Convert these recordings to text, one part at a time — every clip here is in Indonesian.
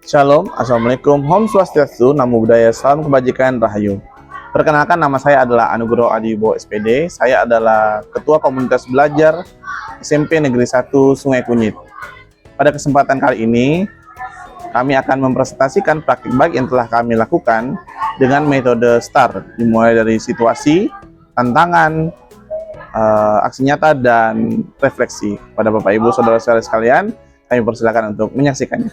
Shalom, Assalamualaikum, Om Swastiastu, Namo Buddhaya, Salam Kebajikan, Rahayu. Perkenalkan, nama saya adalah Anugroho Adiwibowo SPD. Saya adalah Ketua Komunitas Belajar SMP Negeri 1 Sungai Kunyit. Pada kesempatan kali ini, kami akan mempresentasikan praktik baik yang telah kami lakukan dengan metode STAR, dimulai dari situasi, tantangan, aksi nyata, dan refleksi. Pada Bapak Ibu Saudara-saudara sekalian, kami persilakan untuk menyaksikannya.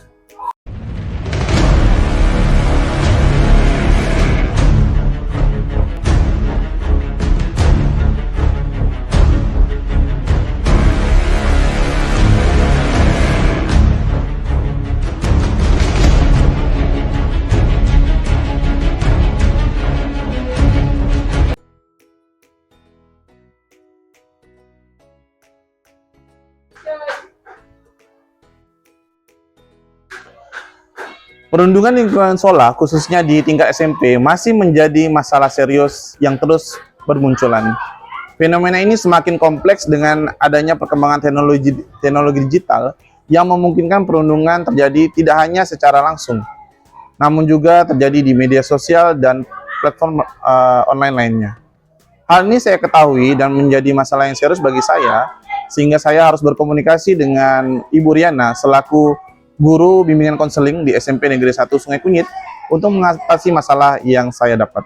Perundungan lingkungan sekolah, khususnya di tingkat SMP, masih menjadi masalah serius yang terus bermunculan. Fenomena ini semakin kompleks dengan adanya perkembangan teknologi digital yang memungkinkan perundungan terjadi tidak hanya secara langsung, namun juga terjadi di media sosial dan platform online lainnya. Hal ini saya ketahui dan menjadi masalah yang serius bagi saya, sehingga saya harus berkomunikasi dengan Ibu Riana selaku guru bimbingan konseling di SMP Negeri 1 Sungai Kunyit untuk mengatasi masalah yang saya dapat.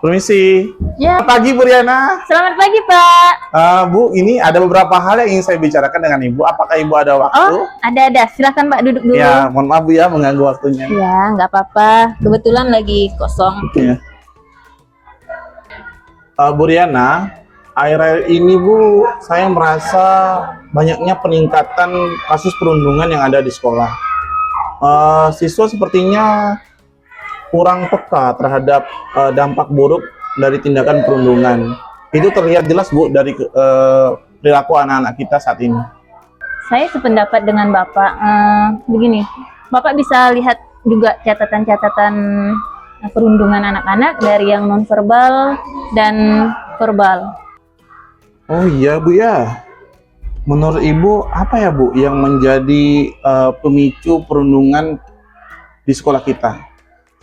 Permisi. Ya. Selamat pagi, Bu Riana. Selamat pagi, Pak. Bu, ini ada beberapa hal yang ingin saya bicarakan dengan Ibu. Apakah Ibu ada waktu? Oh, ada. Silakan Pak duduk dulu. Ya, mohon maaf Bu ya mengganggu waktunya. Ya, nggak apa-apa. Kebetulan lagi kosong. Ya. Bu Riana, akhir-akhir ini Bu, saya merasa banyaknya peningkatan kasus perundungan yang ada di sekolah. Siswa sepertinya kurang peka terhadap dampak buruk dari tindakan perundungan. Itu terlihat jelas Bu dari perilaku anak-anak kita saat ini. Saya sependapat dengan Bapak. Begini, Bapak bisa lihat juga catatan-catatan perundungan anak-anak dari yang nonverbal dan verbal. Oh iya Bu ya. Menurut Ibu apa ya Bu yang menjadi pemicu perundungan di sekolah kita?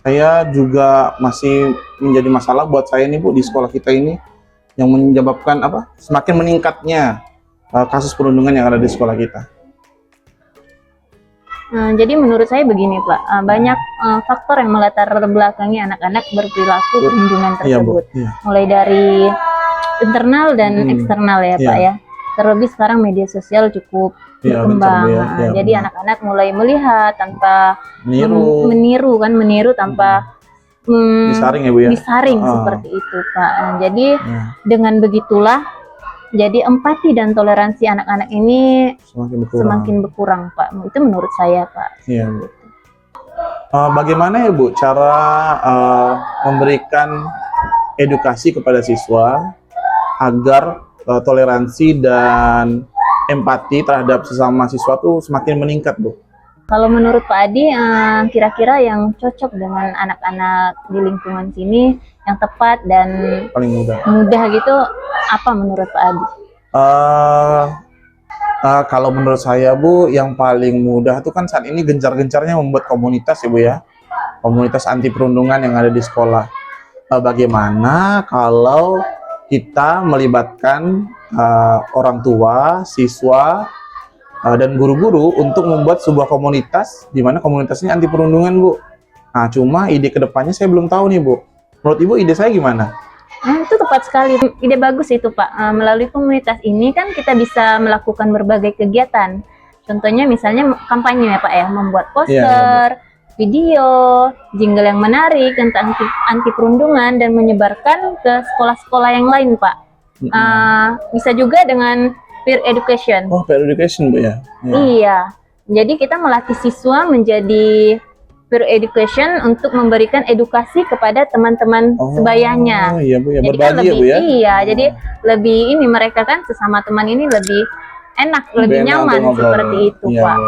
Saya juga masih menjadi masalah buat saya nih Bu di sekolah kita ini yang menyebabkan semakin meningkatnya kasus perundungan yang ada di sekolah kita. Jadi menurut saya begini Pak, banyak faktor yang melatar belakangi anak-anak berperilaku perundungan tersebut. Iya. Mulai dari internal dan eksternal ya Pak ya. Terlebih sekarang media sosial cukup berkembang. Jadi anak-anak mulai melihat tanpa meniru tanpa disaring ya Bu ya. Disaring seperti itu Pak. Jadi dengan begitulah jadi empati dan toleransi anak-anak ini semakin berkurang Pak. Itu menurut saya Pak. Iya Bu. Bagaimana ya Bu cara memberikan edukasi kepada siswa agar toleransi dan empati terhadap sesama siswa tuh semakin meningkat Bu? Kalau menurut Pak Adi, kira-kira yang cocok dengan anak-anak di lingkungan sini, yang tepat dan paling mudah gitu, apa menurut Pak Adi? Kalau menurut saya Bu, yang paling mudah itu kan saat ini gencar-gencarnya membuat komunitas ya Bu ya, komunitas anti perundungan yang ada di sekolah. Bagaimana kalau kita melibatkan orang tua, siswa, dan guru-guru untuk membuat sebuah komunitas di mana komunitasnya anti perundungan Bu. Nah, cuma ide kedepannya saya belum tahu nih Bu. Menurut Ibu ide saya gimana? Itu tepat sekali, ide bagus itu Pak. Melalui komunitas ini kan kita bisa melakukan berbagai kegiatan. Contohnya misalnya kampanye ya Pak ya, membuat poster, video, jingle yang menarik tentang anti perundungan dan menyebarkan ke sekolah-sekolah yang lain Pak. Bisa juga dengan peer education. Oh, peer education Bu ya? Iya. Jadi kita melatih siswa menjadi peer education untuk memberikan edukasi kepada teman-teman sebayanya. Oh iya Bu ya, jadi berbagi kan lebih, ya Bu ya? Iya, jadi lebih ini mereka kan sesama teman ini lebih enak, lebih nyaman seperti itu Pak.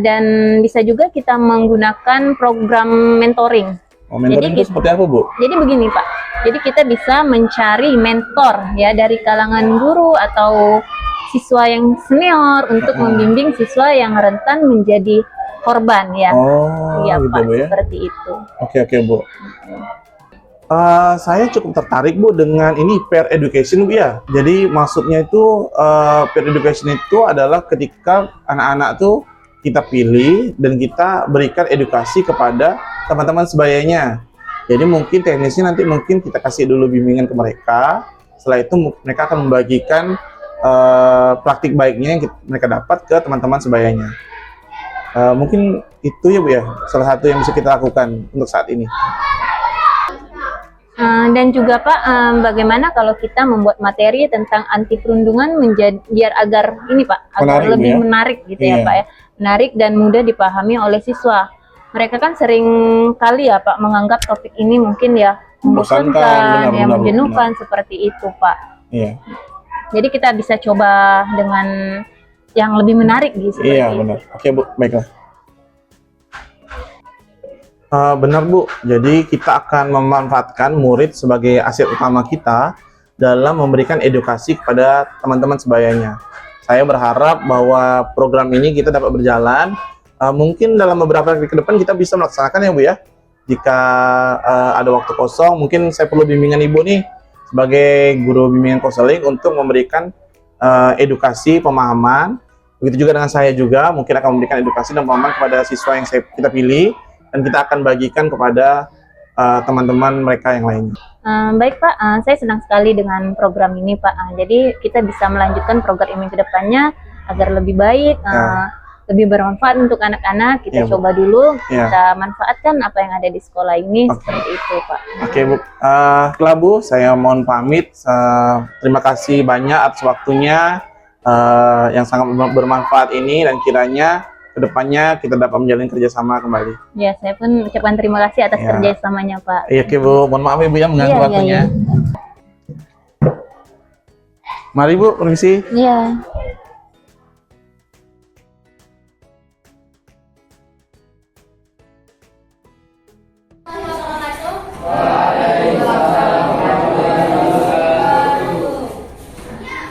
Dan bisa juga kita menggunakan program mentoring. Mentoring itu seperti apa Bu? Jadi begini Pak, Jadi kita bisa mencari mentor ya dari kalangan guru atau siswa yang senior untuk membimbing siswa yang rentan menjadi korban ya. Oh, Iya gitu Pak, Bu ya. seperti itu. Oke Bu. Saya cukup tertarik Bu dengan ini peer education Bu ya. Jadi maksudnya itu peer education itu adalah ketika anak-anak tuh kita pilih dan kita berikan edukasi kepada teman-teman sebayanya. Jadi mungkin teknisnya nanti mungkin kita kasih dulu bimbingan ke mereka. Setelah itu mereka akan membagikan praktik baiknya yang mereka dapat ke teman-teman sebayanya. Mungkin itu ya Bu ya, salah satu yang bisa kita lakukan untuk saat ini. Dan juga Pak, bagaimana kalau kita membuat materi tentang anti perundungan menjadi biar agar ini Pak, agar Menarik, lebih ya? menarik gitu Iya. ya Pak ya, menarik dan mudah dipahami oleh siswa. Mereka kan sering kali ya Pak menganggap topik ini mungkin ya membosankan, Membosankan, ya benar, menjenuhkan seperti itu Pak. Iya, Jadi kita bisa coba dengan yang lebih menarik gitu. iya benar. Oke Bu, baiklah. Benar Bu, jadi kita akan memanfaatkan murid sebagai aset utama kita dalam memberikan edukasi kepada teman-teman sebayanya. Saya berharap bahwa program ini kita dapat berjalan. Mungkin dalam beberapa hari ke depan kita bisa melaksanakan ya Bu ya. Jika ada waktu kosong, mungkin saya perlu bimbingan Ibu nih sebagai guru bimbingan konseling untuk memberikan edukasi, pemahaman. Begitu juga dengan saya juga, mungkin akan memberikan edukasi dan pemahaman kepada siswa yang kita pilih. Dan kita akan bagikan kepada teman-teman mereka yang lainnya. Baik Pak, saya senang sekali dengan program ini Pak. Jadi kita bisa melanjutkan program ini ke depannya agar lebih baik, lebih bermanfaat untuk anak-anak. Kita Ya, Bu. coba dulu, Ya. kita manfaatkan apa yang ada di sekolah ini. Oke. Seperti itu Pak. Oke Bu, setelah Bu, saya mohon pamit. Terima kasih banyak atas waktunya yang sangat bermanfaat ini dan kiranya kedepannya kita dapat menjalin kerjasama kembali. Ya, saya pun ucapkan terima kasih atas Ya. kerjasamanya Pak. Iya oke Bu, mohon maaf Ibu ya mengganggu Iya, iya, waktunya. Mari Bu, permisi. Iya.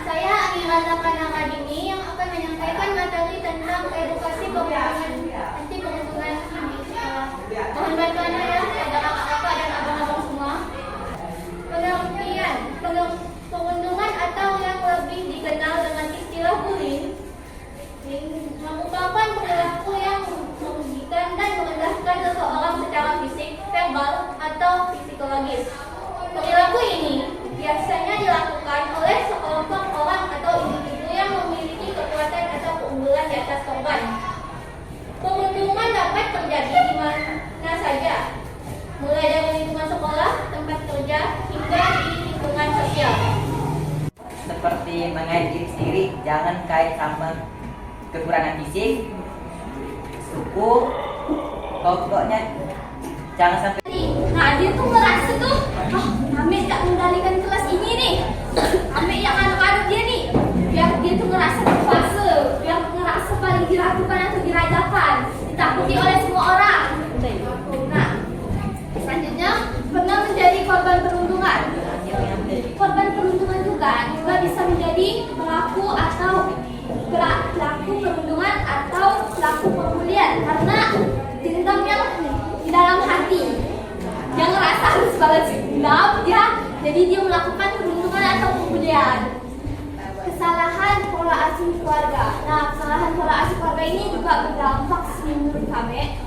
Saya Amirata Panamadini yang akan menyampaikan materi tentang edukasi perundungan anti perundungan di sekolah. Mohon bantuannya ya, saudara kakak dan abang-abang semua. Pengertian perundungan atau yang lebih dikenal dengan istilah bullying merupakan perilaku yang merugikan dan merendahkan seseorang secara fisik, verbal, atau psikologis. Perilaku ini biasanya dilakukan oleh sekelompok orang atau individu yang memiliki kekuatan atau keunggulan di atas korban. Perundungan dapat terjadi di mana saja, mulai dari lingkungan sekolah, tempat kerja, hingga di lingkungan sosial. Seperti mengait diri sendiri, jangan kait sama kekurangan fisik, suku, pokoknya jangan sampai. Nah, dia tuh ngerasa tuh, Amir tak mengendalikan kelas ini nih. Amir yang anu-anu dia nih. Biar dia tuh ngerasa berkuasa, biar ngerasa paling diragukan atau dirajakan, ditakuti oleh semua orang. Nah, selanjutnya pernah menjadi korban perundungan. Korban perundungan juga bisa menjadi pelaku perundungan atau pelaku pembulian karena dendamnya di dalam hati. Dia ngerasa harus balas dendam, jadi dia melakukan perundungan atau pembulian. Kesalahan pola asuh keluarga. Nah, kesalahan pola asuh keluarga ini juga berdampak sih menurut kami,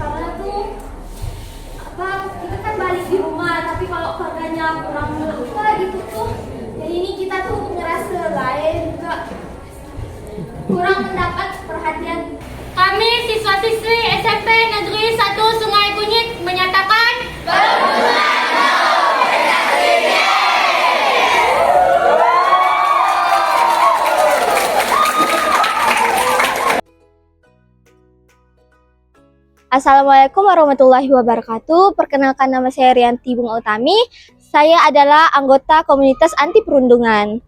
karena tuh kita kan balik di rumah, tapi kalau keluarganya kurang apa gitu tuh, jadi ini kita tuh ngerasa lain juga kurang mendapat perhatian. Kami siswa-siswi SMP Negeri 1 Sungai Kunyit menyatakan Assalamualaikum warahmatullahi wabarakatuh. Perkenalkan, nama saya Rianti Bunga Utami. Saya adalah anggota komunitas anti perundungan.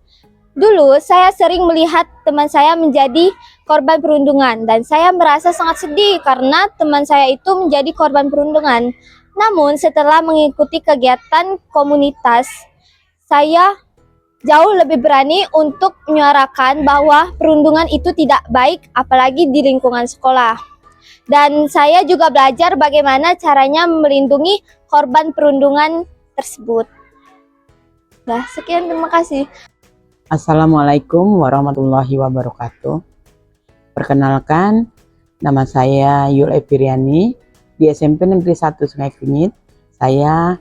Dulu saya sering melihat teman saya menjadi korban perundungan dan saya merasa sangat sedih karena teman saya itu menjadi korban perundungan. Namun setelah mengikuti kegiatan komunitas, saya jauh lebih berani untuk menyuarakan bahwa perundungan itu tidak baik apalagi di lingkungan sekolah. Dan saya juga belajar bagaimana caranya melindungi korban perundungan tersebut. Nah, sekian, terima kasih. Assalamualaikum warahmatullahi wabarakatuh. Perkenalkan, nama saya Yul Epiriani di SMP Negeri 1 Sungai Kunyit. Saya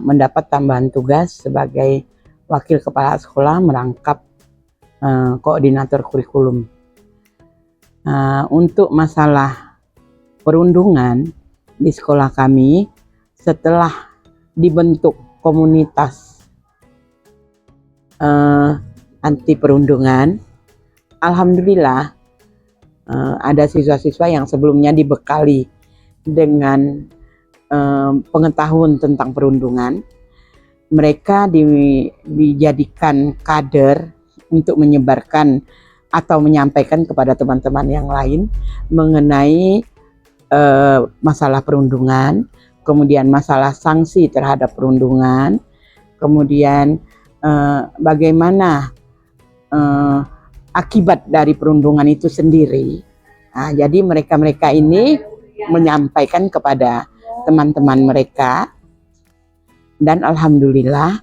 mendapat tambahan tugas sebagai wakil kepala sekolah merangkap koordinator kurikulum. Untuk masalah perundungan di sekolah kami, setelah dibentuk komunitas anti perundungan, alhamdulillah ada siswa-siswa yang sebelumnya dibekali dengan pengetahuan tentang perundungan. Mereka dijadikan kader untuk menyebarkan atau menyampaikan kepada teman-teman yang lain mengenai masalah perundungan, kemudian masalah sanksi terhadap perundungan, kemudian bagaimana akibat dari perundungan itu sendiri. Nah, jadi mereka-mereka ini menyampaikan kepada teman-teman mereka, dan alhamdulillah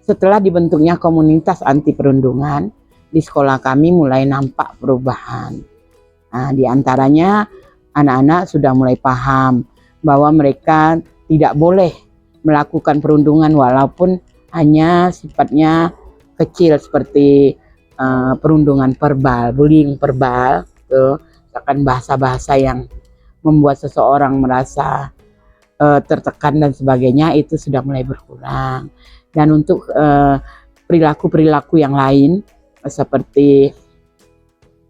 setelah dibentuknya komunitas anti perundungan di sekolah kami mulai nampak perubahan. Nah, di antaranya anak-anak sudah mulai paham bahwa mereka tidak boleh melakukan perundungan walaupun hanya sifatnya kecil seperti perundungan verbal, bullying verbal, misalkan bahasa-bahasa yang membuat seseorang merasa tertekan dan sebagainya, itu sudah mulai berkurang. Dan untuk perilaku-perilaku yang lain seperti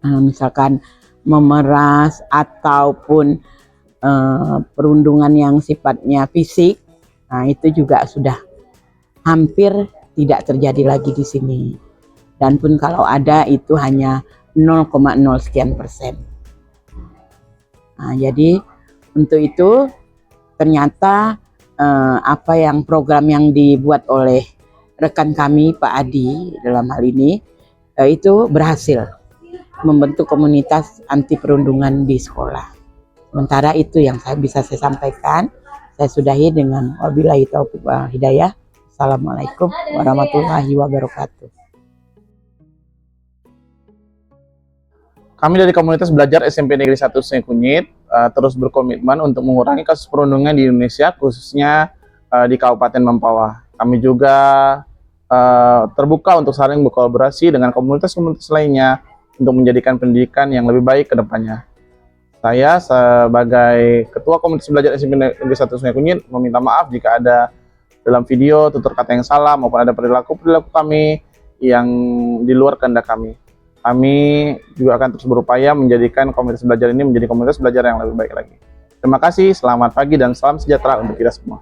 misalkan memeras ataupun perundungan yang sifatnya fisik, nah itu juga sudah hampir tidak terjadi lagi di sini. Dan pun kalau ada itu hanya 0,0 sekian persen. Nah, jadi untuk itu ternyata apa yang program yang dibuat oleh rekan kami Pak Adi dalam hal ini itu berhasil membentuk komunitas anti perundungan di sekolah. Sementara itu yang bisa saya sampaikan. Saya sudahi dengan wabillahi taufiq wal hidayah. Assalamualaikum warahmatullahi wabarakatuh. Kami dari komunitas belajar SMP Negeri 1 Sungai Kunyit terus berkomitmen untuk mengurangi kasus perundungan di Indonesia, khususnya di Kabupaten Mempawah. Kami juga terbuka untuk saling berkolaborasi dengan komunitas-komunitas lainnya untuk menjadikan pendidikan yang lebih baik ke depannya. Saya sebagai Ketua Komunitas Belajar SMP Negeri 1 Sungai Kunyit meminta maaf jika ada dalam video tutur kata yang salah maupun ada perilaku-perilaku kami yang di luar kehendak kami. Kami juga akan terus berupaya menjadikan komunitas belajar ini menjadi komunitas belajar yang lebih baik lagi. Terima kasih, selamat pagi dan salam sejahtera untuk kita semua.